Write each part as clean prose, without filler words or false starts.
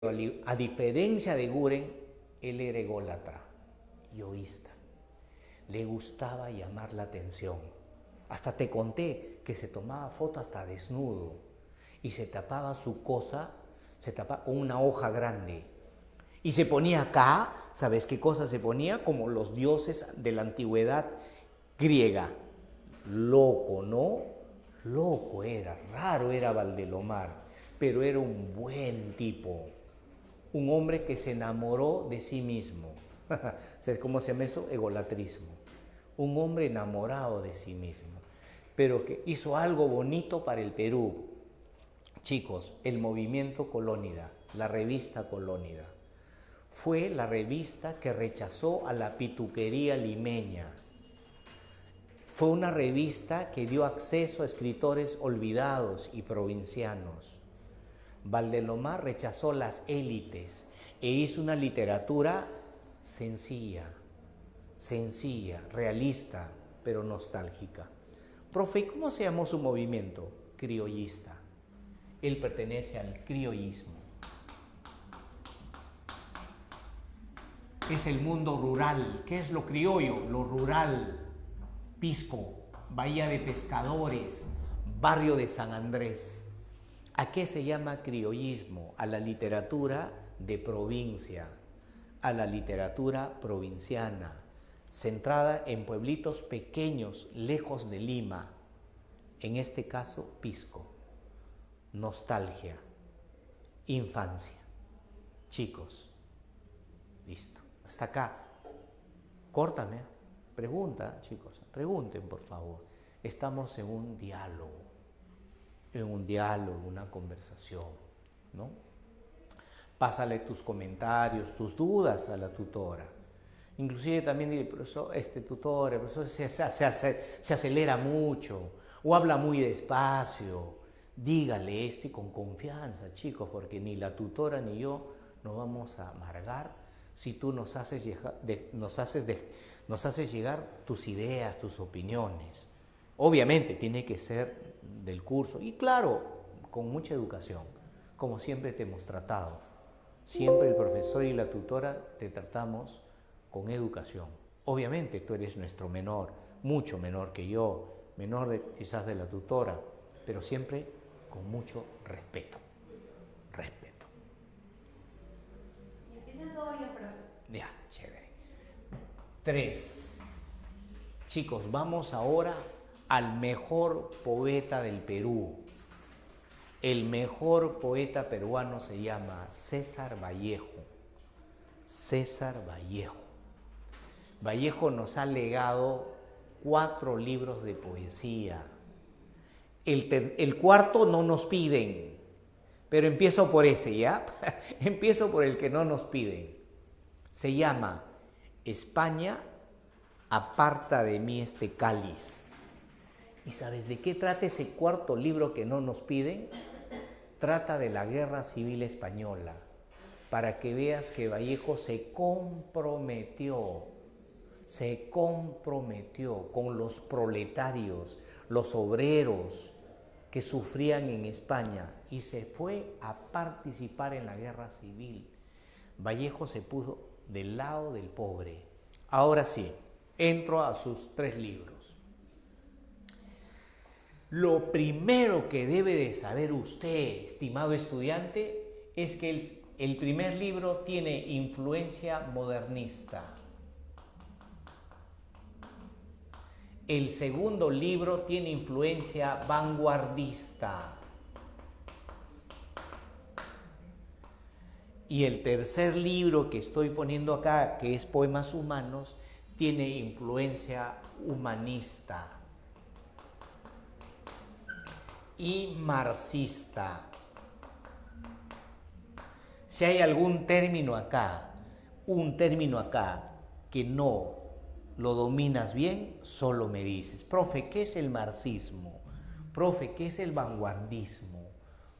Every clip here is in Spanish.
A diferencia de Guren, él era ególatra, yoísta. Le gustaba llamar la atención. Hasta te conté que se tomaba foto hasta desnudo y se tapaba su cosa, se tapaba con una hoja grande. Y se ponía acá, ¿sabes qué cosa se ponía? Como los dioses de la antigüedad griega. Loco, ¿no? Loco era, raro era Valdelomar, pero era un buen tipo. Un hombre que se enamoró de sí mismo. ¿Sabes cómo se llama eso? Egolatrismo. Un hombre enamorado de sí mismo, pero que hizo algo bonito para el Perú. Chicos, el movimiento Colónida, la revista Colónida, fue la revista que rechazó a la pituquería limeña. Fue una revista que dio acceso a escritores olvidados y provincianos. Valdelomar rechazó las élites e hizo una literatura sencilla, realista, pero nostálgica. Profe, ¿cómo se llamó su movimiento? Criollista. Él pertenece al criollismo. Es el mundo rural. ¿Qué es lo criollo? Lo rural. Pisco, Bahía de Pescadores, barrio de San Andrés. ¿A qué se llama criollismo? A la literatura de provincia, a la literatura provinciana, centrada en pueblitos pequeños, lejos de Lima. En este caso, Pisco. Nostalgia, infancia. Chicos, listo. Hasta acá. Córtame. Pregunta, chicos, pregunten por favor. Estamos en un diálogo, una conversación, ¿no? Pásale tus comentarios, tus dudas a la tutora. Inclusive también dile, profesor, tutora, profesor, se acelera mucho o habla muy despacio. Dígale esto y con confianza, chicos, porque ni la tutora ni yo nos vamos a amargar si tú nos haces llegar tus ideas, tus opiniones. Obviamente tiene que ser del curso y claro, con mucha educación, como siempre te hemos tratado. Siempre el profesor y la tutora te tratamos con educación. Obviamente tú eres nuestro menor, mucho menor que yo, quizás de la tutora, pero siempre con mucho respeto. Respeto. Empieza todo bien, profe. Ya, chévere. 3. Chicos, vamos ahora al mejor poeta del Perú. El mejor poeta peruano se llama César Vallejo. César Vallejo. Vallejo nos ha legado 4 libros de poesía. El cuarto no nos piden, pero empiezo por ese, ¿ya? Empiezo por el que no nos piden. Se llama España, aparta de mí este cáliz. ¿Y sabes de qué trata ese cuarto libro que no nos piden? Trata de la Guerra Civil Española, para que veas que Vallejo se comprometió con los proletarios, los obreros que sufrían en España y se fue a participar en la Guerra Civil. Vallejo se puso del lado del pobre. Ahora sí, entro a sus 3 libros. Lo primero que debe de saber usted, estimado estudiante, es que el primer libro tiene influencia modernista. El segundo libro tiene influencia vanguardista. Y el tercer libro que estoy poniendo acá, que es Poemas Humanos, tiene influencia humanista y marxista. Si hay algún término acá, que no lo dominas bien, solo me dices, profe, ¿qué es el marxismo? Profe, ¿qué es el vanguardismo?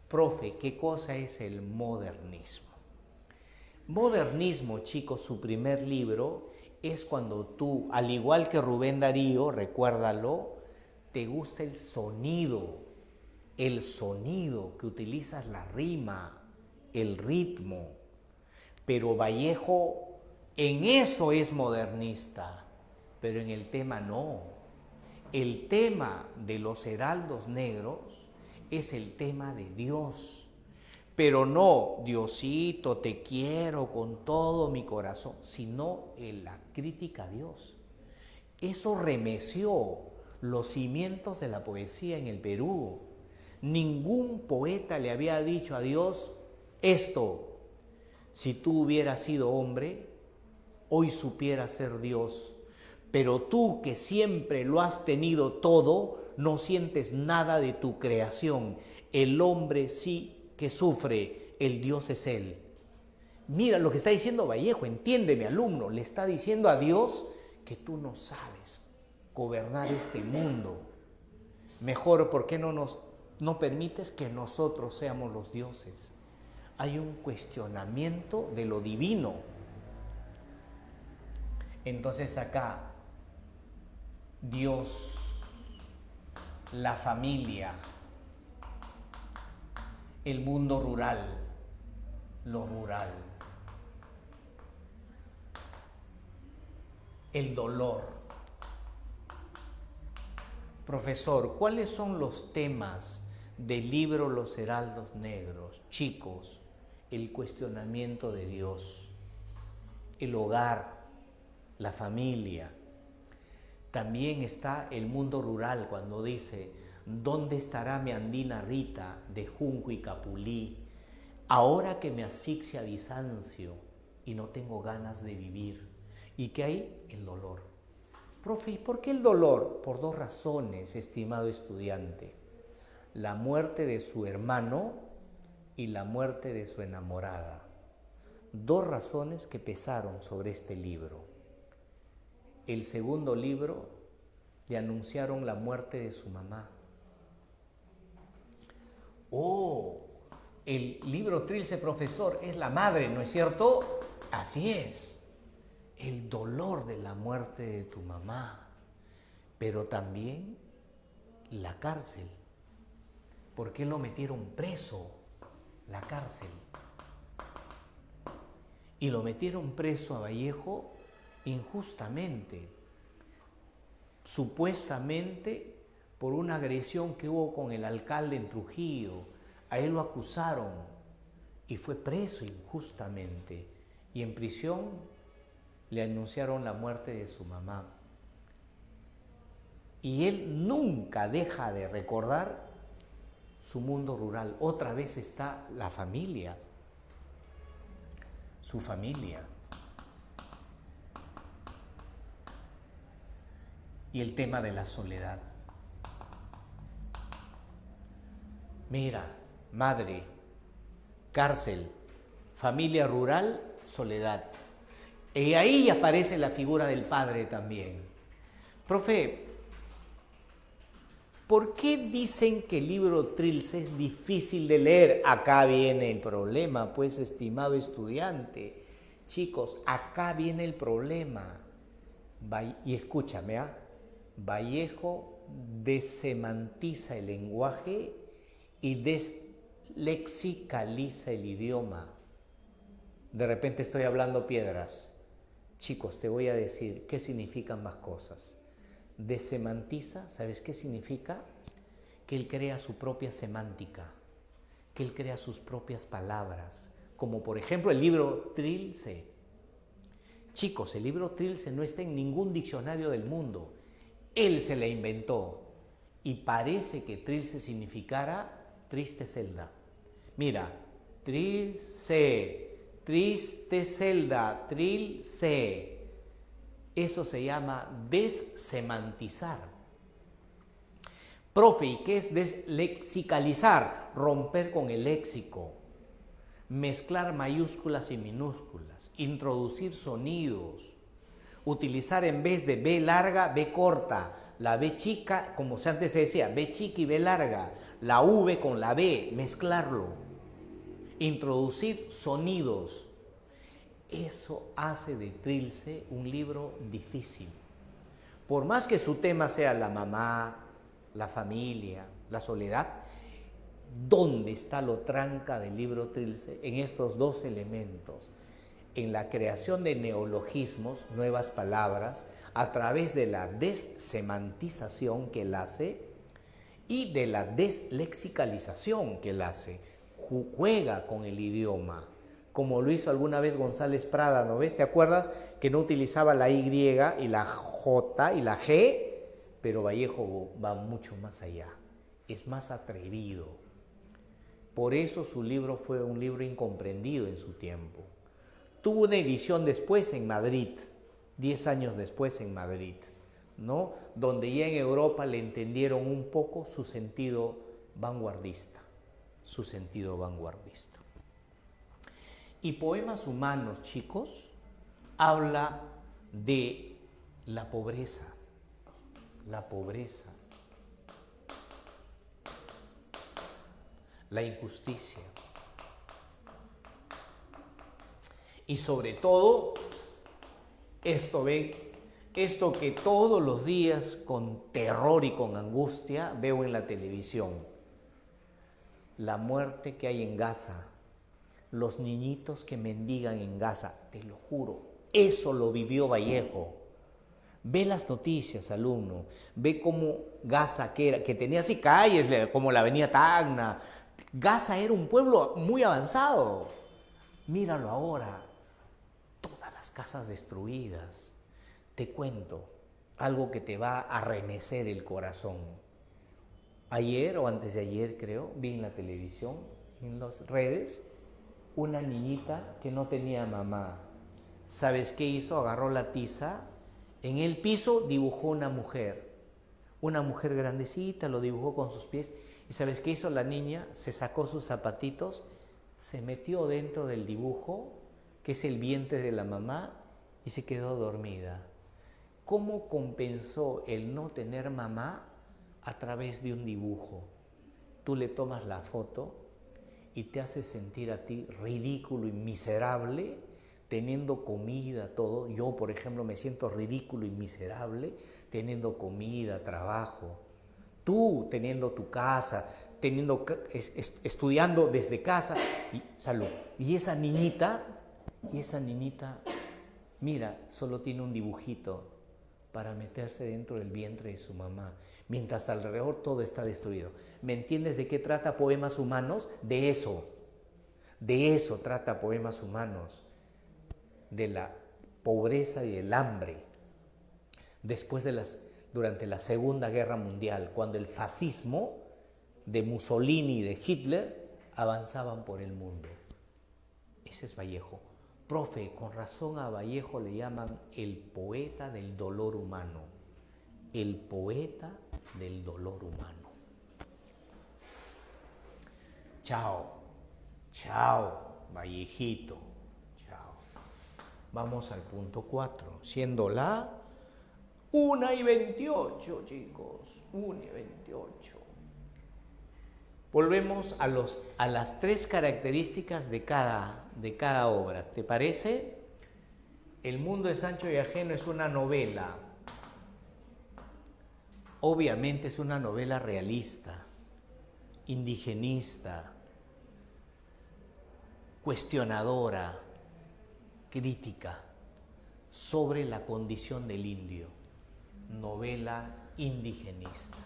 Profe, ¿qué cosa es el modernismo? Modernismo, chicos, su primer libro es cuando tú, al igual que Rubén Darío, recuérdalo, te gusta el sonido que utilizas la rima, el ritmo. Pero Vallejo en eso es modernista, pero en el tema no. El tema de los heraldos negros es el tema de Dios. Pero no, Diosito, te quiero con todo mi corazón, sino en la crítica a Dios. Eso remeció los cimientos de la poesía en el Perú. Ningún poeta le había dicho a Dios esto: si tú hubieras sido hombre, hoy supieras ser Dios, pero tú que siempre lo has tenido todo, no sientes nada de tu creación. El hombre sí que sufre, el Dios es Él. Mira lo que está diciendo Vallejo, entiéndeme, alumno, le está diciendo a Dios que tú no sabes gobernar este mundo. Mejor, ¿por qué no permites que nosotros seamos los dioses? Hay un cuestionamiento de lo divino. Entonces acá, Dios, la familia, el mundo rural, lo rural, el dolor. Profesor, ¿cuáles son los temas del libro Los Heraldos Negros? Chicos, el cuestionamiento de Dios, el hogar, la familia. También está el mundo rural cuando dice: ¿dónde estará mi andina Rita de junco y capulí? Ahora que me asfixia Bizancio y no tengo ganas de vivir. ¿Y qué hay? El dolor. Profe, ¿y por qué el dolor? Por dos razones, estimado estudiante: la muerte de su hermano y la muerte de su enamorada. Dos razones que pesaron sobre este libro. El segundo libro le anunciaron la muerte de su mamá. Oh, el libro Trilce, profesor, es la madre, ¿no es cierto? Así es. El dolor de la muerte de tu mamá, pero también la cárcel. ¿Por qué lo metieron preso? La cárcel. Y lo metieron preso a Vallejo injustamente, supuestamente por una agresión que hubo con el alcalde en Trujillo. A él lo acusaron y fue preso injustamente. Y en prisión le anunciaron la muerte de su mamá. Y él nunca deja de recordar su mundo rural. Otra vez está la familia, su familia. Y el tema de la soledad. Mira, madre, cárcel, familia rural, soledad. Y ahí aparece la figura del padre también. Profe, ¿por qué dicen que el libro Trilce es difícil de leer? Acá viene el problema, pues, estimado estudiante. Chicos, acá viene el problema. Y escúchame, ¿ah? Vallejo desemantiza el lenguaje y deslexicaliza el idioma. De repente estoy hablando piedras. Chicos, te voy a decir qué significan más cosas. Desemantiza, ¿sabes qué significa? Que él crea su propia semántica, que él crea sus propias palabras, como por ejemplo el libro Trilce. Chicos, el libro Trilce no está en ningún diccionario del mundo. Él se la inventó y parece que Trilce significara triste celda. Mira, Trilce, triste celda, Trilce. Eso se llama desemantizar. Profe, ¿y qué es deslexicalizar? Romper con el léxico, mezclar mayúsculas y minúsculas, introducir sonidos, utilizar en vez de B larga, B corta, la B chica, como antes se decía, B chica y B larga, la V con la B, mezclarlo, introducir sonidos. Eso hace de Trilce un libro difícil. Por más que su tema sea la mamá, la familia, la soledad, ¿Dónde está lo tranca del libro Trilce? En estos dos elementos, en la creación de neologismos, nuevas palabras, a través de la dessemantización que él hace y de la deslexicalización que él hace. Juega con el idioma, como lo hizo alguna vez González Prada, ¿no ves? ¿Te acuerdas que no utilizaba la Y y la J y la G? Pero Vallejo va mucho más allá, es más atrevido. Por eso su libro fue un libro incomprendido en su tiempo. Tuvo una edición después en Madrid, 10 años después en Madrid, ¿no? Donde ya en Europa le entendieron un poco su sentido vanguardista, su sentido vanguardista. Y Poemas Humanos, chicos, habla de la pobreza, la injusticia. Y sobre todo, esto que todos los días con terror y con angustia veo en la televisión. La muerte que hay en Gaza, los niñitos que mendigan en Gaza, te lo juro, eso lo vivió Vallejo. Ve las noticias, alumno, ve cómo Gaza, que tenía así calles como la avenida Tacna. Gaza era un pueblo muy avanzado. Míralo ahora, todas las casas destruidas. Te cuento algo que te va a remecer el corazón. Ayer o antes de ayer, creo, vi en la televisión, en las redes, una niñita que no tenía mamá. ¿Sabes qué hizo? Agarró la tiza, en el piso dibujó una mujer grandecita, lo dibujó con sus pies. ¿Y sabes qué hizo la niña? Se sacó sus zapatitos, se metió dentro del dibujo, que es el vientre de la mamá, y se quedó dormida. ¿Cómo compensó el no tener mamá? A través de un dibujo. Tú le tomas la foto y te hace sentir a ti ridículo y miserable, teniendo comida, todo. Yo, por ejemplo, me siento ridículo y miserable teniendo comida, trabajo. Tú teniendo tu casa, estudiando desde casa, y salud. Y esa niñita, mira, solo tiene un dibujito para meterse dentro del vientre de su mamá, mientras alrededor todo está destruido. ¿Me entiendes de qué trata Poemas Humanos? De eso trata Poemas Humanos, de la pobreza y el hambre. Durante la Segunda Guerra Mundial, cuando el fascismo de Mussolini y de Hitler avanzaban por el mundo. Ese es Vallejo. Profe, con razón a Vallejo le llaman el poeta del dolor humano. El poeta del dolor humano. Chao, Vallejito. Chao. Vamos al punto 4, siendo la 1:28, chicos. 1:28. Volvemos a las 3 características de cada obra. ¿Te parece? El mundo de Sancho y Ajeno es una novela. Obviamente es una novela realista, indigenista, cuestionadora, crítica sobre la condición del indio. Novela indigenista.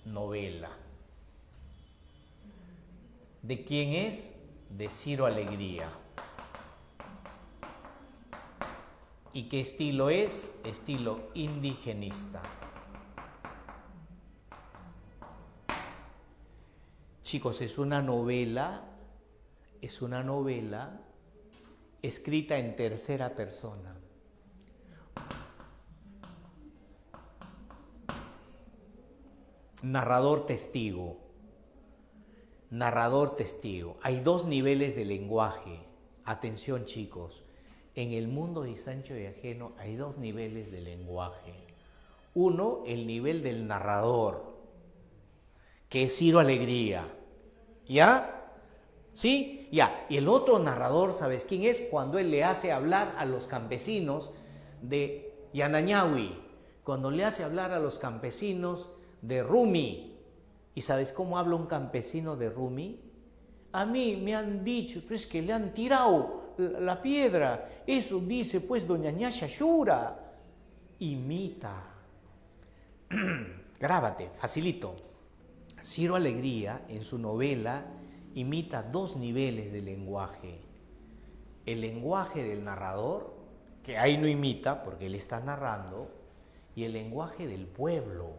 Novela. ¿De quién es? De Ciro Alegría. ¿Y qué estilo es? Estilo indigenista. Chicos, es una novela escrita en tercera persona. Narrador testigo. Hay 2 niveles de lenguaje. Atención, chicos. En el mundo de Sancho y Ajeno hay 2 niveles de lenguaje. Uno, el nivel del narrador, que es Ciro Alegría. ¿Ya? ¿Sí? Ya. Y el otro narrador, ¿sabes quién es? Cuando él le hace hablar a los campesinos de Yanañahui, cuando le hace hablar a los campesinos de Rumi. ¿Y sabes cómo habla un campesino de Rumi? A mí me han dicho, pues que le han tirado la piedra. Eso dice pues doña Ñasha Shura. Imita. Grábate, facilito. Ciro Alegría, en su novela, imita dos niveles de lenguaje. El lenguaje del narrador, que ahí no imita porque él está narrando, y el lenguaje del pueblo.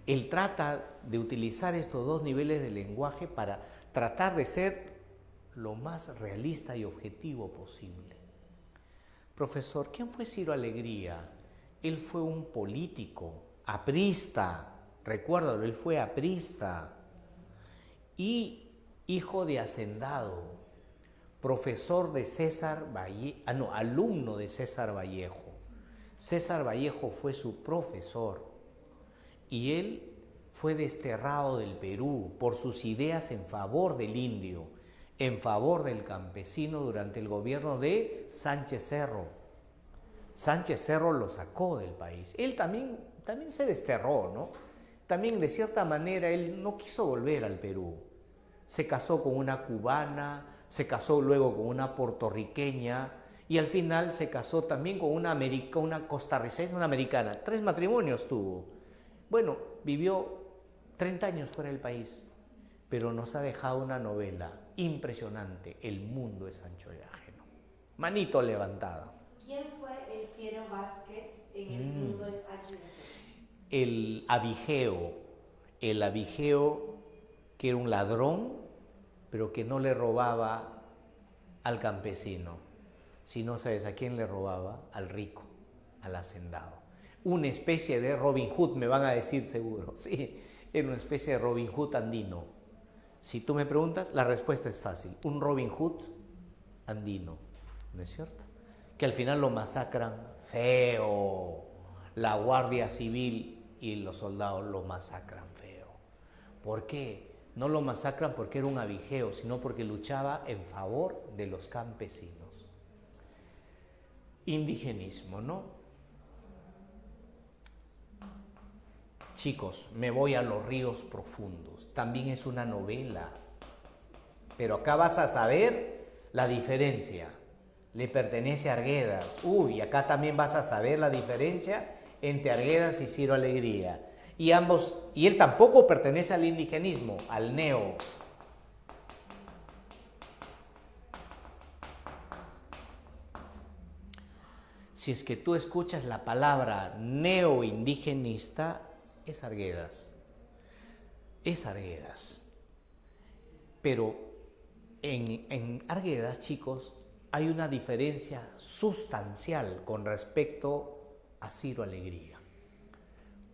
Él trata de utilizar estos dos niveles de lenguaje para tratar de ser lo más realista y objetivo posible. Profesor, ¿quién fue Ciro Alegría? Él fue un político, aprista, recuérdalo, él fue aprista y hijo de hacendado, profesor de César Vallejo, alumno de César Vallejo. César Vallejo fue su profesor y él fue desterrado del Perú por sus ideas en favor del indio, en favor del campesino durante el gobierno de Sánchez Cerro. Sánchez Cerro lo sacó del país. Él también se desterró, ¿no? También de cierta manera él no quiso volver al Perú. Se casó con una cubana, se casó luego con una puertorriqueña y al final se casó también con una costarricense, una americana. 3 matrimonios tuvo. Bueno, vivió 30 años fuera del país, pero nos ha dejado una novela impresionante, El mundo es ancho y ajeno. Manito levantada. ¿Quién fue el Fiero Vázquez en El mundo es ancho y ajeno? El abigeo que era un ladrón, pero que no le robaba al campesino, sino, ¿sabes a quién le robaba? Al rico, al hacendado. Una especie de Robin Hood, me van a decir seguro, sí, era una especie de Robin Hood andino. Si tú me preguntas, la respuesta es fácil, un Robin Hood andino, ¿no es cierto? Que al final lo masacran feo, la Guardia Civil y los soldados lo masacran feo. ¿Por qué? No lo masacran porque era un abigeo, sino porque luchaba en favor de los campesinos. Indigenismo, ¿no? Chicos, me voy a los ríos profundos. También es una novela. Pero acá vas a saber la diferencia. Le pertenece a Arguedas. Uy, acá también vas a saber la diferencia entre Arguedas y Ciro Alegría. Y él tampoco pertenece al indigenismo, al neo. Si es que tú escuchas la palabra neoindigenista, es Arguedas. Es Arguedas. Pero en Arguedas, chicos, hay una diferencia sustancial con respecto a Ciro Alegría.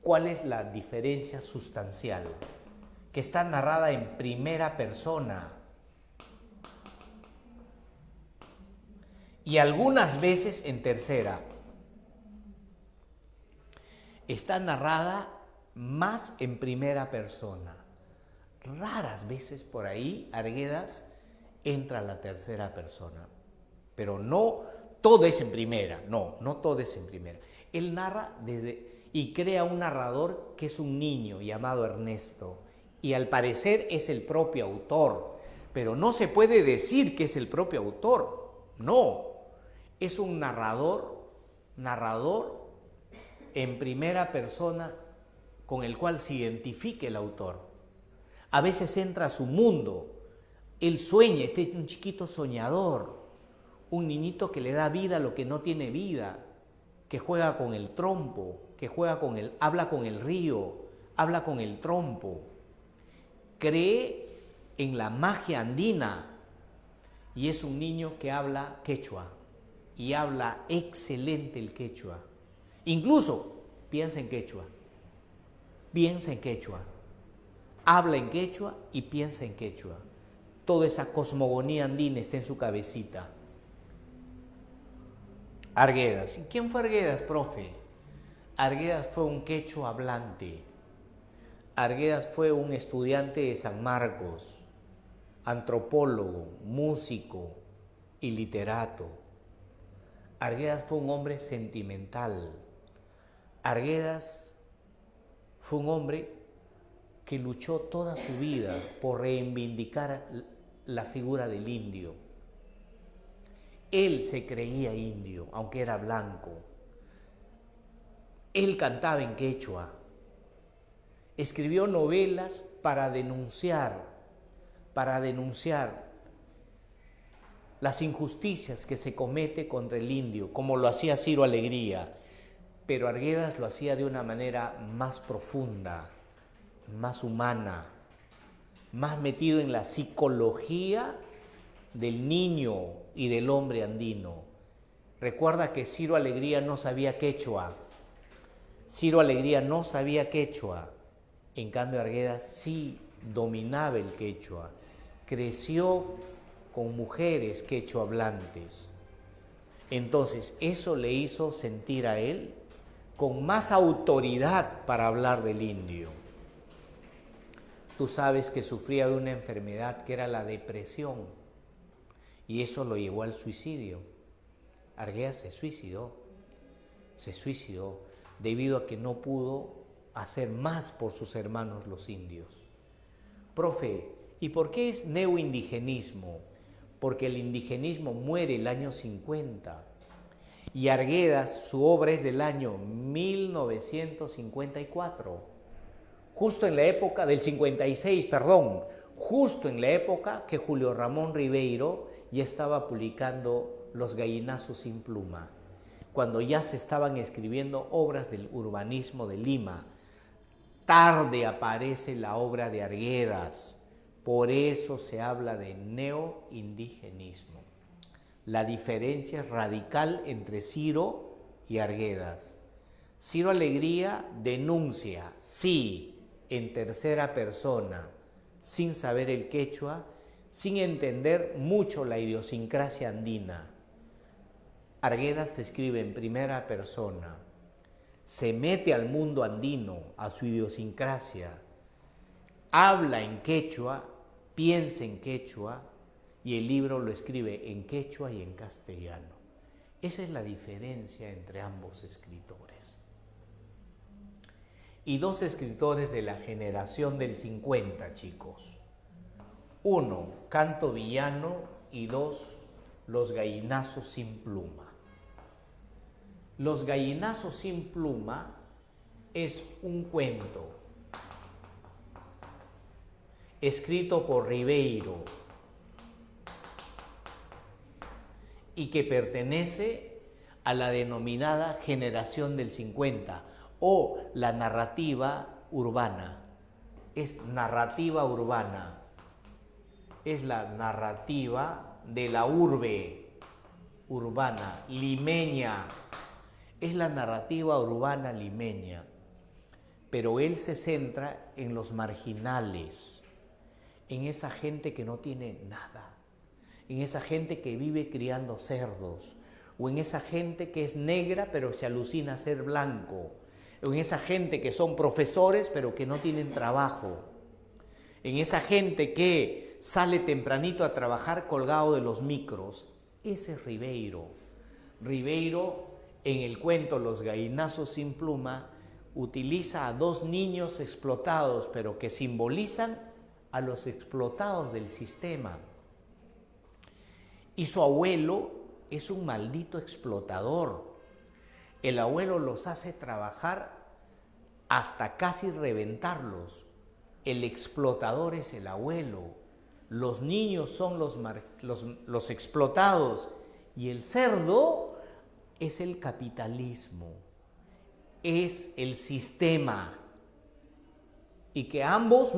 ¿Cuál es la diferencia sustancial? Que está narrada en primera persona. Y algunas veces en tercera. Está narrada más en primera persona. Raras veces por ahí Arguedas entra a la tercera persona. Pero no todo es en primera, no todo es en primera. Él narra y crea un narrador que es un niño llamado Ernesto. Y al parecer es el propio autor. Pero no se puede decir que es el propio autor. No. Es un narrador en primera persona con el cual se identifique el autor. A veces entra a su mundo. Él sueña, este es un chiquito soñador. Un niñito que le da vida a lo que no tiene vida, que juega con el trompo, habla con el río, habla con el trompo. Cree en la magia andina y es un niño que habla quechua y habla excelente el quechua. Incluso piensa en quechua, habla en quechua y piensa en quechua. Toda esa cosmogonía andina está en su cabecita. Arguedas. ¿Quién fue Arguedas, profe? Arguedas fue un quechua hablante. Arguedas fue un estudiante de San Marcos, antropólogo, músico y literato. Arguedas fue un hombre sentimental. Arguedas fue un hombre que luchó toda su vida por reivindicar la figura del indio. Él se creía indio, aunque era blanco. Él cantaba en quechua. Escribió novelas para denunciar las injusticias que se comete contra el indio, como lo hacía Ciro Alegría. Pero Arguedas lo hacía de una manera más profunda, más humana, más metido en la psicología del niño y del hombre andino. Recuerda que Ciro Alegría no sabía quechua. Ciro Alegría no sabía quechua. En cambio, Arguedas sí dominaba el quechua. Creció con mujeres quechua hablantes. Entonces, eso le hizo sentir a él con más autoridad para hablar del indio. Tú sabes que sufría de una enfermedad que era la depresión y eso lo llevó al suicidio. Arguedas se suicidó debido a que no pudo hacer más por sus hermanos los indios. Profe, ¿y por qué es neoindigenismo? Porque el indigenismo muere el año 50 y Arguedas, su obra es del año 1954, justo en la época del 56, justo en la época que Julio Ramón Ribeiro ya estaba publicando Los gallinazos sin pluma, cuando ya se estaban escribiendo obras del urbanismo de Lima. Tarde aparece la obra de Arguedas, por eso se habla de neoindigenismo. La diferencia es radical entre Ciro y Arguedas. Ciro Alegría denuncia, sí, en tercera persona, sin saber el quechua, sin entender mucho la idiosincrasia andina. Arguedas te escribe en primera persona, se mete al mundo andino, a su idiosincrasia, habla en quechua, piensa en quechua y el libro lo escribe en quechua y en castellano. Esa es la diferencia entre ambos escritores. Y dos escritores de la generación del 50, chicos. Uno, Canto Villano, y dos, Los gallinazos sin pluma. Los gallinazos sin pluma es un cuento escrito por Ribeiro y que pertenece a la denominada generación del 50 o la narrativa urbana. Es narrativa urbana, es la narrativa de la urbe urbana, limeña, es la narrativa urbana limeña, pero él se centra en los marginales, en esa gente que no tiene nada, en esa gente que vive criando cerdos, o en esa gente que es negra pero se alucina a ser blanco, o en esa gente que son profesores pero que no tienen trabajo, en esa gente que sale tempranito a trabajar colgado de los micros. Ese es Ribeiro. Ribeiro, en el cuento Los gallinazos sin pluma, utiliza a dos niños explotados, pero que simbolizan a los explotados del sistema. Y su abuelo es un maldito explotador. El abuelo los hace trabajar hasta casi reventarlos. El explotador es el abuelo. Los niños son los explotados y el cerdo es el capitalismo, es el sistema. Y que ambos,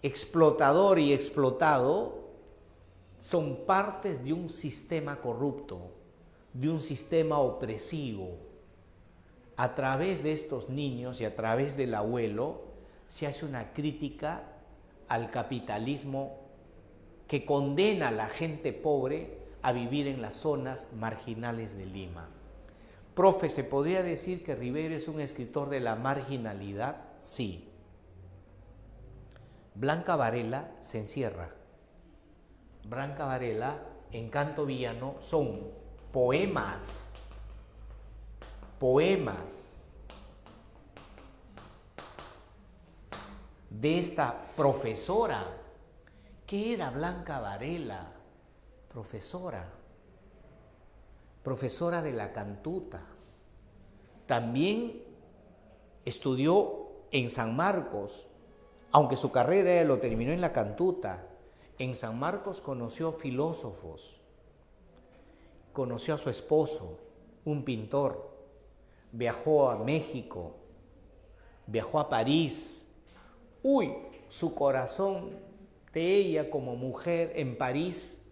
explotador y explotado, son partes de un sistema corrupto, de un sistema opresivo. A través de estos niños y a través del abuelo se hace una crítica al capitalismo que condena a la gente pobre a vivir en las zonas marginales de Lima. Profe, ¿se podría decir que Ribeiro es un escritor de la marginalidad? Sí. Blanca Varela se encierra. Blanca Varela, en Canto Villano, son poemas poemas de esta profesora, que era Blanca Varela, profesora de la cantuta. También estudió en San Marcos, aunque su carrera lo terminó en la cantuta. En San Marcos conoció filósofos, conoció a su esposo, un pintor, viajó a México, viajó a París. Uy, su corazón de ella como mujer en París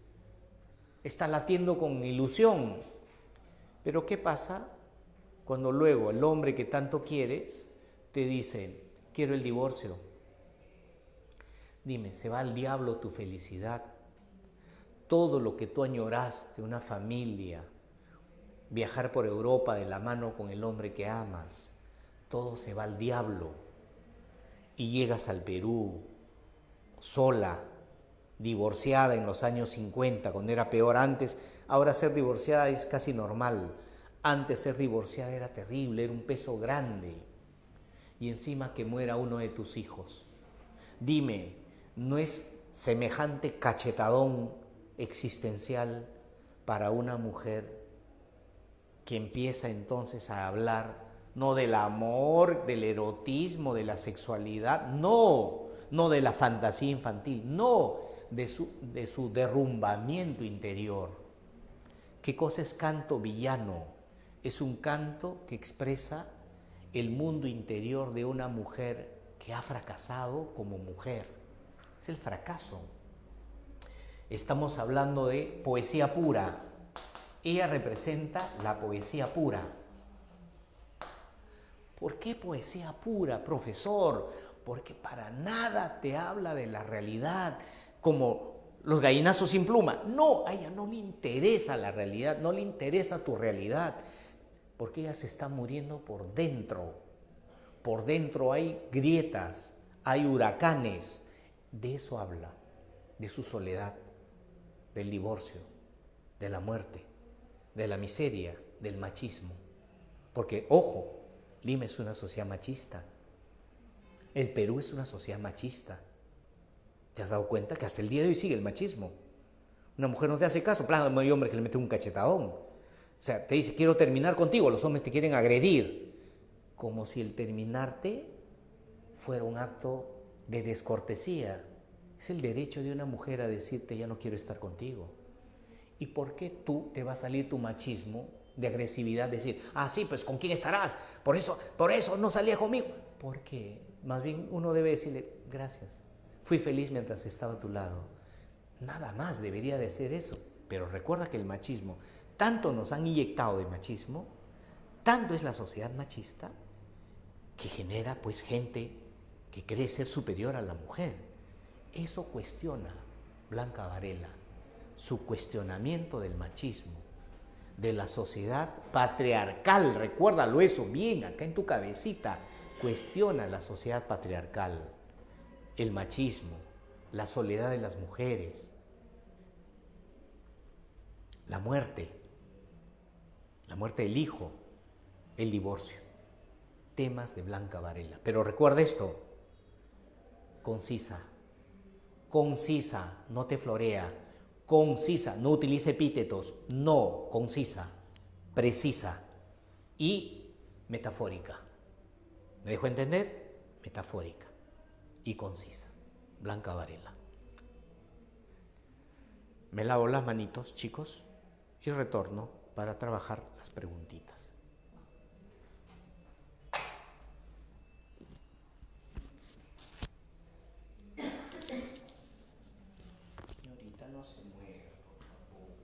está latiendo con ilusión. Pero ¿qué pasa cuando luego el hombre que tanto quieres te dice, quiero el divorcio? Dime, ¿se va al diablo tu felicidad? Todo lo que tú añoraste, una familia, viajar por Europa de la mano con el hombre que amas, todo se va al diablo. Y llegas al Perú, sola, divorciada en los años 50, cuando era peor antes. Ahora ser divorciada es casi normal. Antes ser divorciada era terrible, era un peso grande. Y encima que muera uno de tus hijos. Dime, ¿no es semejante cachetadón existencial para una mujer que empieza entonces a hablar no del amor, del erotismo, de la sexualidad, no de la fantasía infantil, no de su derrumbamiento interior? ¿Qué cosa es canto villano? Es un canto que expresa el mundo interior de una mujer que ha fracasado como mujer. Es el fracaso. Estamos hablando de poesía pura. Ella representa la poesía pura. ¿Por qué poesía pura, profesor? Porque para nada te habla de la realidad, como los gallinazos sin pluma. No, a ella no le interesa la realidad, no le interesa tu realidad, porque ella se está muriendo por dentro. Por dentro hay grietas, hay huracanes. De eso habla, de su soledad, del divorcio, de la muerte, de la miseria, del machismo. Porque, ojo, Lima es una sociedad machista. El Perú es una sociedad machista. ¿Te has dado cuenta que hasta el día de hoy sigue el machismo? Una mujer no te hace caso, plan, hay hombres que le meten un cachetadón. O sea, te dice, quiero terminar contigo, los hombres te quieren agredir. Como si el terminarte fuera un acto de descortesía. Es el derecho de una mujer a decirte, ya no quiero estar contigo. ¿Y por qué tú te va a salir tu machismo de agresividad? Decir, sí, pues ¿con quién estarás? Por eso no salía conmigo. Porque más bien uno debe decirle, gracias, fui feliz mientras estaba a tu lado. Nada más debería de ser eso. Pero recuerda que el machismo, tanto nos han inyectado de machismo, tanto es la sociedad machista, que genera pues gente que cree ser superior a la mujer. Eso cuestiona Blanca Varela, su cuestionamiento del machismo, de la sociedad patriarcal. Recuérdalo eso bien acá en tu cabecita. Cuestiona la sociedad patriarcal, el machismo, la soledad de las mujeres, la muerte del hijo, el divorcio. Temas de Blanca Varela. Pero recuerda esto, concisa, no te florea, concisa, no utilice epítetos, no, concisa, precisa y metafórica. ¿Me dejo entender? Metafórica y concisa. Blanca Varela. Me lavo las manitos, chicos, y retorno para trabajar las preguntitas. Señorita, no se mueva, por favor.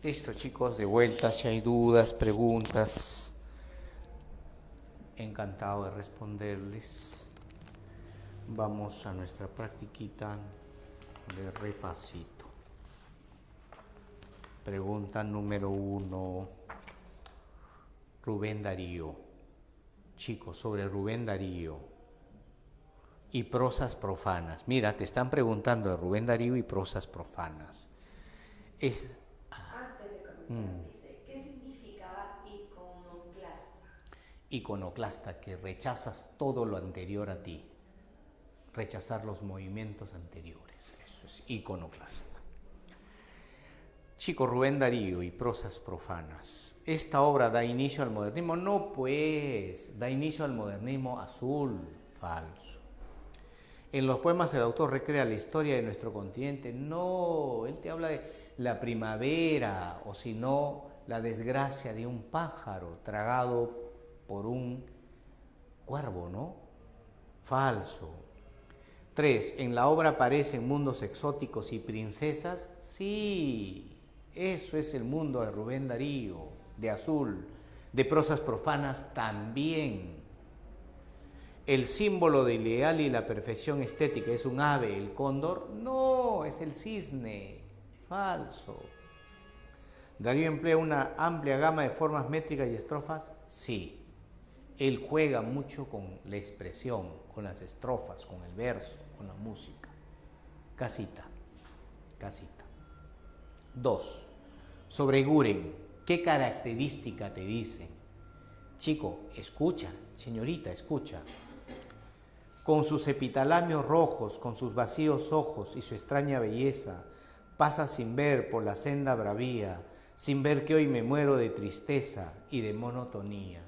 Listo, chicos, de vuelta, si hay dudas, preguntas, encantado de responderles. Vamos a nuestra practiquita de repasito. Pregunta número 1. Rubén Darío. Chicos, sobre Rubén Darío y prosas profanas. Mira, te están preguntando de Rubén Darío y prosas profanas. Antes de comenzar, dice, ¿qué significaba iconoclasta? Iconoclasta, que rechazas todo lo anterior a ti. Rechazar los movimientos anteriores. Eso es iconoclasta. Chico, Rubén Darío y prosas profanas. ¿Esta obra da inicio al modernismo? No, pues, da inicio al modernismo azul. Falso. En los poemas el autor recrea la historia de nuestro continente. No, él te habla de la primavera, o si no, la desgracia de un pájaro tragado por un cuervo, ¿no? Falso. 3. ¿En la obra aparecen mundos exóticos y princesas? Sí, eso es el mundo de Rubén Darío, de azul. De prosas profanas también. ¿El símbolo del ideal y la perfección estética es un ave, el cóndor? No, es el cisne. Falso. ¿Darío emplea una amplia gama de formas métricas y estrofas? Sí. Él juega mucho con la expresión, con las estrofas, con el verso, con la música. Casita. 2. Sobre Guren, ¿qué característica te dicen? Chico, escucha, señorita, escucha. Con sus epitalamios rojos, con sus vacíos ojos y su extraña belleza, pasa sin ver por la senda bravía, sin ver que hoy me muero de tristeza y de monotonía.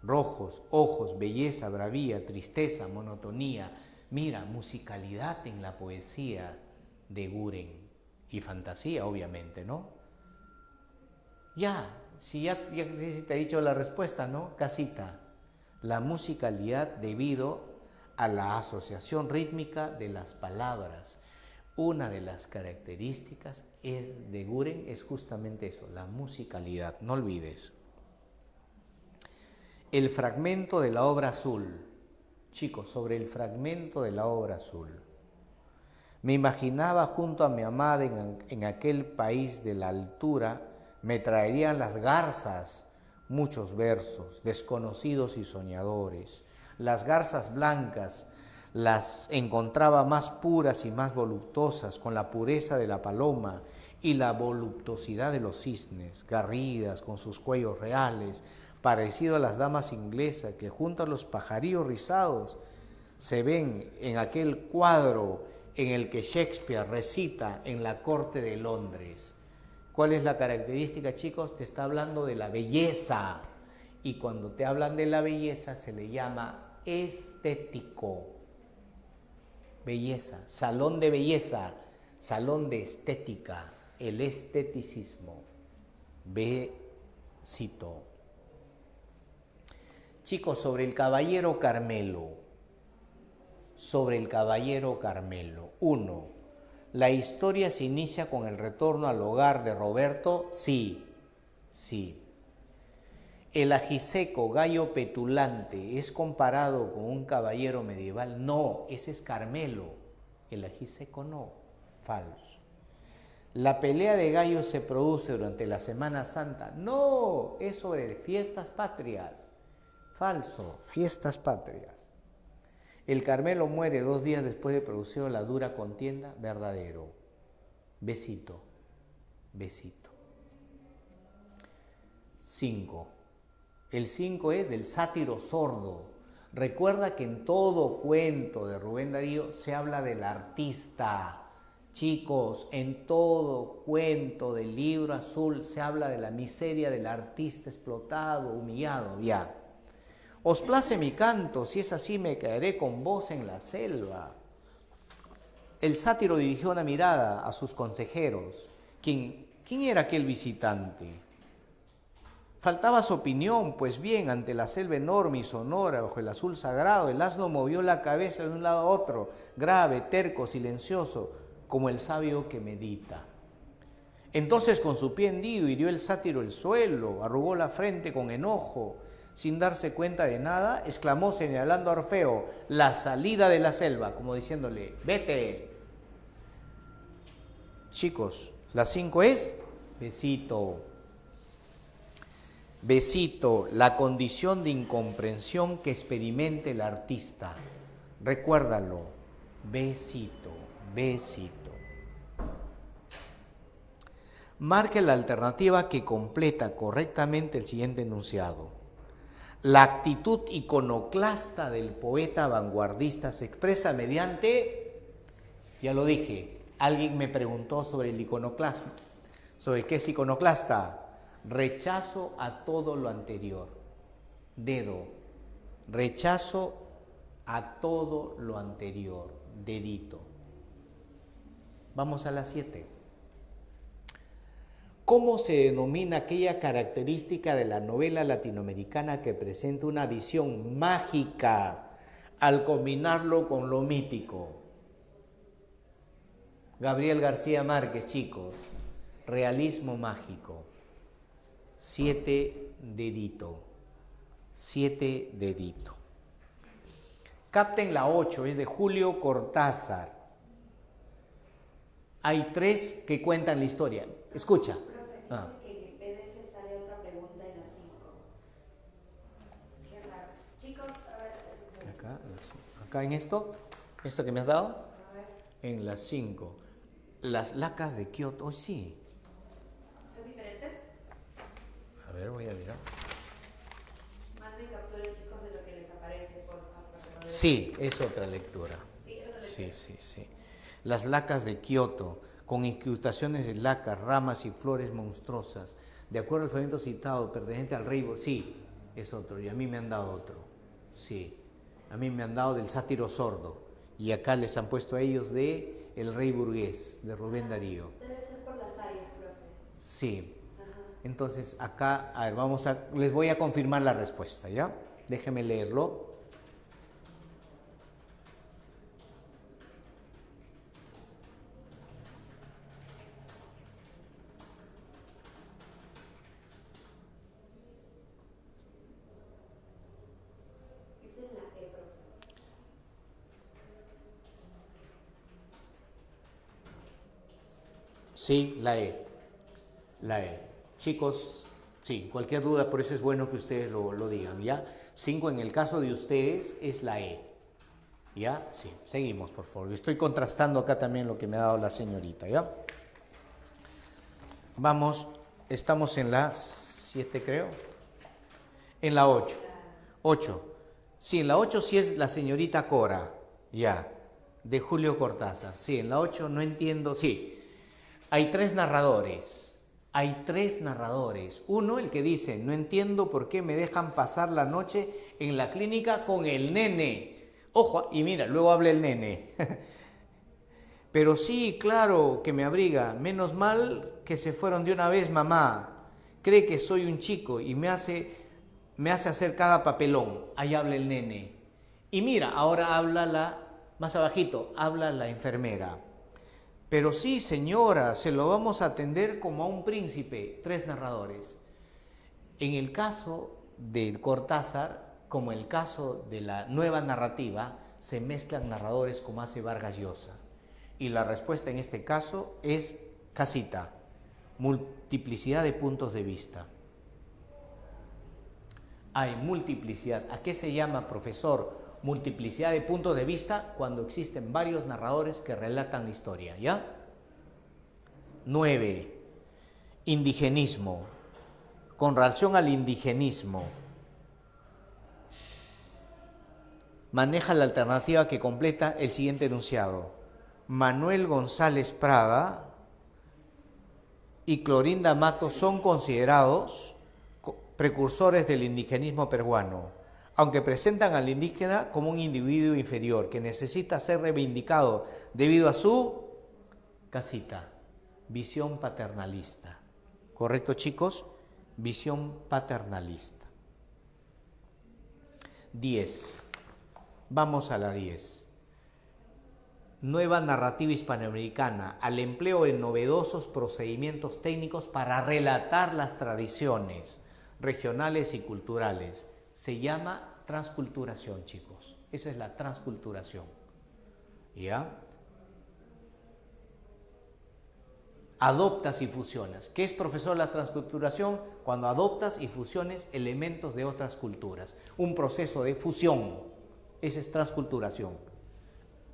Rojos, ojos, belleza, bravía, tristeza, monotonía. Mira, musicalidad en la poesía de Guren. Y fantasía, obviamente, ¿no? Si te he dicho la respuesta, ¿no? Casita. La musicalidad debido a la asociación rítmica de las palabras. Una de las características de Guren es justamente eso, la musicalidad. No olvides. El fragmento de la obra azul. Chicos, sobre el fragmento de la obra azul. Me imaginaba junto a mi amada en aquel país de la altura, me traerían las garzas muchos versos, desconocidos y soñadores. Las garzas blancas las encontraba más puras y más voluptuosas, con la pureza de la paloma y la voluptuosidad de los cisnes, garridas con sus cuellos reales, parecido a las damas inglesas que junto a los pajarillos rizados se ven en aquel cuadro en el que Shakespeare recita en la corte de Londres. ¿Cuál es la característica, chicos? Te está hablando de la belleza. Y cuando te hablan de la belleza se le llama estético. Belleza, salón de belleza, salón de estética, el esteticismo. Cito. Chicos, sobre el caballero Carmelo. Sobre el caballero Carmelo. 1. ¿La historia se inicia con el retorno al hogar de Roberto? Sí. ¿El ajiseco, gallo petulante, es comparado con un caballero medieval? No, ese es Carmelo. El ajiseco no. Falso. ¿La pelea de gallos se produce durante la Semana Santa? No, es sobre fiestas patrias. Falso, fiestas patrias. El Carmelo muere 2 días después de producir la dura contienda. Verdadero. Besito. 5. El 5 es del sátiro sordo. Recuerda que en todo cuento de Rubén Darío se habla del artista. Chicos, en todo cuento del libro azul se habla de la miseria del artista explotado, humillado. Ya. Os place mi canto, si es así me caeré con vos en la selva. El sátiro dirigió una mirada a sus consejeros. ¿Quién era aquel visitante? Faltaba su opinión, pues bien, ante la selva enorme y sonora, bajo el azul sagrado, el asno movió la cabeza de un lado a otro, grave, terco, silencioso, como el sabio que medita. Entonces con su pie hendido hirió el sátiro el suelo, arrugó la frente con enojo, sin darse cuenta de nada, exclamó señalando a Orfeo la salida de la selva, como diciéndole, vete. Chicos, la 5 es besito. Besito, la condición de incomprensión que experimente el artista. Recuérdalo, besito, besito. Marque la alternativa que completa correctamente el siguiente enunciado. La actitud iconoclasta del poeta vanguardista se expresa mediante, ya lo dije, alguien me preguntó sobre el iconoclasmo. ¿Sobre qué es iconoclasta? Rechazo a todo lo anterior. Dedo. Rechazo a todo lo anterior. Dedito. Vamos a la 7. ¿Cómo se denomina aquella característica de la novela latinoamericana que presenta una visión mágica al combinarlo con lo mítico? Gabriel García Márquez, chicos. Realismo mágico. 7 dedito. 7 dedito. Capten la 8, es de Julio Cortázar. Hay 3 que cuentan la historia. Escucha. Profe, dice que en el PDF sale otra pregunta en la 5. Qué raro. Chicos, a ver. Acá en esto que me has dado, A ver. en la 5. Las lacas de Kioto, oh, sí. ¿Son diferentes? A ver, voy a mirar. Manden captura, chicos, de lo que les aparece, por favor. Sí, es otra lectura. Sí, es otra Sí, lectura. sí, sí. Las lacas de Kioto, con incrustaciones de lacas, ramas y flores monstruosas, de acuerdo al fragmento citado, perteneciente al rey. Sí, es otro, y a mí me han dado otro. Sí, a mí me han dado del sátiro sordo, y acá les han puesto a ellos de El rey burgués, de Rubén Darío. Debe ser por las áreas, profe. Sí. Ajá. Entonces, acá, a ver, les voy a confirmar la respuesta, ¿ya? Déjenme leerlo. Es en la E, profe. Sí, la E. La E. Chicos, sí, cualquier duda, por eso es bueno que ustedes lo digan, ¿ya? 5 en el caso de ustedes es la E. ¿Ya? Sí, seguimos, por favor. Estoy contrastando acá también lo que me ha dado la señorita, ¿ya? Vamos, estamos en la 7, creo. En la 8. 8. Sí, en la 8 sí es la señorita Cora, ya, de Julio Cortázar. Sí, en la 8 no entiendo, sí. Hay 3 narradores. Hay 3 narradores. Uno, el que dice, no entiendo por qué me dejan pasar la noche en la clínica con el nene. Ojo, y mira, luego habla el nene. Pero sí, claro, que me abriga. Menos mal que se fueron de una vez, mamá. Cree que soy un chico y me hace hacer cada papelón. Ahí habla el nene. Y mira, ahora habla más abajito, habla la enfermera. Pero sí, señora, se lo vamos a atender como a un príncipe. 3 narradores. En el caso de Cortázar, como el caso de la nueva narrativa, se mezclan narradores como hace Vargas Llosa. Y la respuesta en este caso es casita, multiplicidad de puntos de vista. Hay multiplicidad. ¿A qué se llama, profesor? Multiplicidad de puntos de vista cuando existen varios narradores que relatan la historia, ¿ya? 9. Indigenismo. Con relación al indigenismo, maneja la alternativa que completa el siguiente enunciado. Manuel González Prada y Clorinda Mato son considerados precursores del indigenismo peruano, aunque presentan al indígena como un individuo inferior que necesita ser reivindicado debido a su casita, visión paternalista. ¿Correcto, chicos? Visión paternalista. 10. Vamos a la 10. nueva narrativa hispanoamericana al empleo de novedosos procedimientos técnicos para relatar las tradiciones regionales y culturales. Se llama transculturación, chicos. Esa es la transculturación. ¿Ya? Adoptas y fusionas. ¿Qué es, profesor, la transculturación? Cuando adoptas y fusiones elementos de otras culturas. Un proceso de fusión. Esa es transculturación.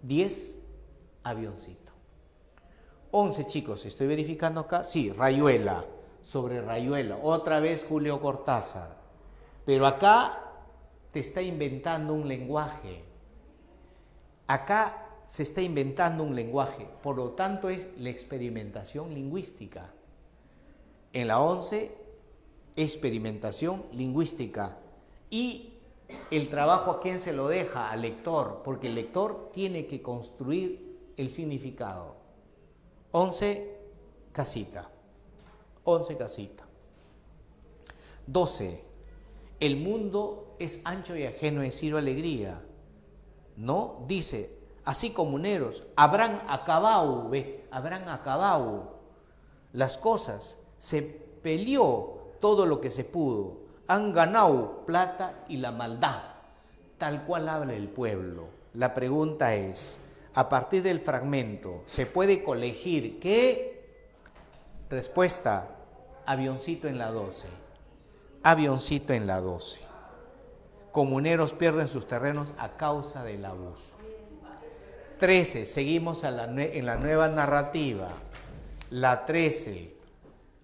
10, avioncito. 11, chicos, estoy verificando acá. Sí, Rayuela. Sobre Rayuela. Otra vez Julio Cortázar. Pero acá te está inventando un lenguaje. Acá se está inventando un lenguaje, por lo tanto es la experimentación lingüística. En la 11, experimentación lingüística. Y el trabajo, ¿a quién se lo deja? Al lector, porque el lector tiene que construir el significado. 11, casita. 11, casita. 12, el mundo es ancho y ajeno de Ciro Alegría. ¿No? Dice, así comuneros, habrán acabado las cosas, se peleó todo lo que se pudo, han ganado plata y la maldad, tal cual habla el pueblo. La pregunta es, a partir del fragmento, ¿se puede colegir qué? Respuesta, avioncito en la 12. Avioncito en la 12. Comuneros pierden sus terrenos a causa del abuso. 13, seguimos en la nueva narrativa. La 13,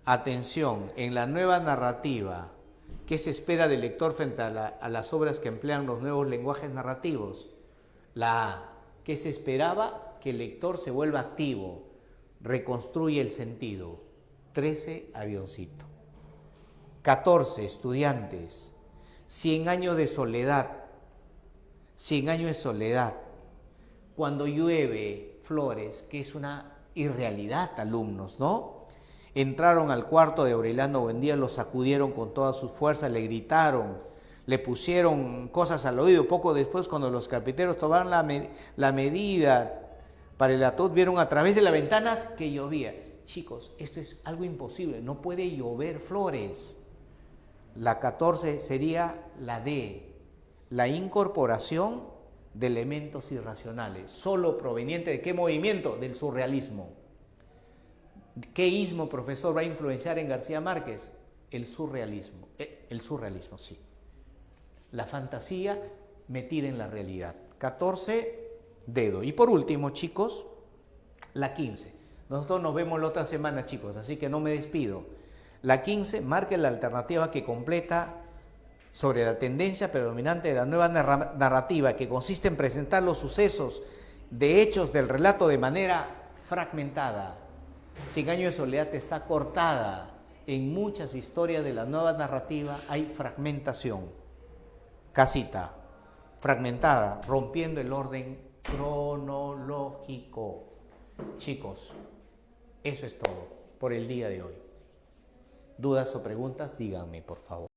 atención, en la nueva narrativa, ¿qué se espera del lector frente a las obras que emplean los nuevos lenguajes narrativos? La A, ¿qué se esperaba? Que el lector se vuelva activo, reconstruye el sentido. 13, avioncito. 14, estudiantes, 100 años de soledad. 100 años de soledad. Cuando llueve, flores, que es una irrealidad, alumnos, ¿no? Entraron al cuarto de Aureliano Buendía, lo sacudieron con todas sus fuerzas, le gritaron, le pusieron cosas al oído. Poco después, cuando los carpinteros tomaron la medida para el ataúd, vieron a través de las ventanas que llovía. Chicos, esto es algo imposible, no puede llover flores. La 14 sería la D, la incorporación de elementos irracionales, solo proveniente de qué movimiento, del surrealismo. ¿Qué ismo, profesor, va a influenciar en García Márquez? El surrealismo, sí. La fantasía metida en la realidad. 14, dedo. Y por último, chicos, la 15. Nosotros nos vemos la otra semana, chicos, así que no me despido. La 15 marca la alternativa que completa sobre la tendencia predominante de la nueva narrativa, que consiste en presentar los sucesos de hechos del relato de manera fragmentada. 100 años de soledad está cortada. En muchas historias de la nueva narrativa hay fragmentación. Casita, fragmentada, rompiendo el orden cronológico. Chicos, eso es todo por el día de hoy. ¿Dudas o preguntas? Díganme, por favor.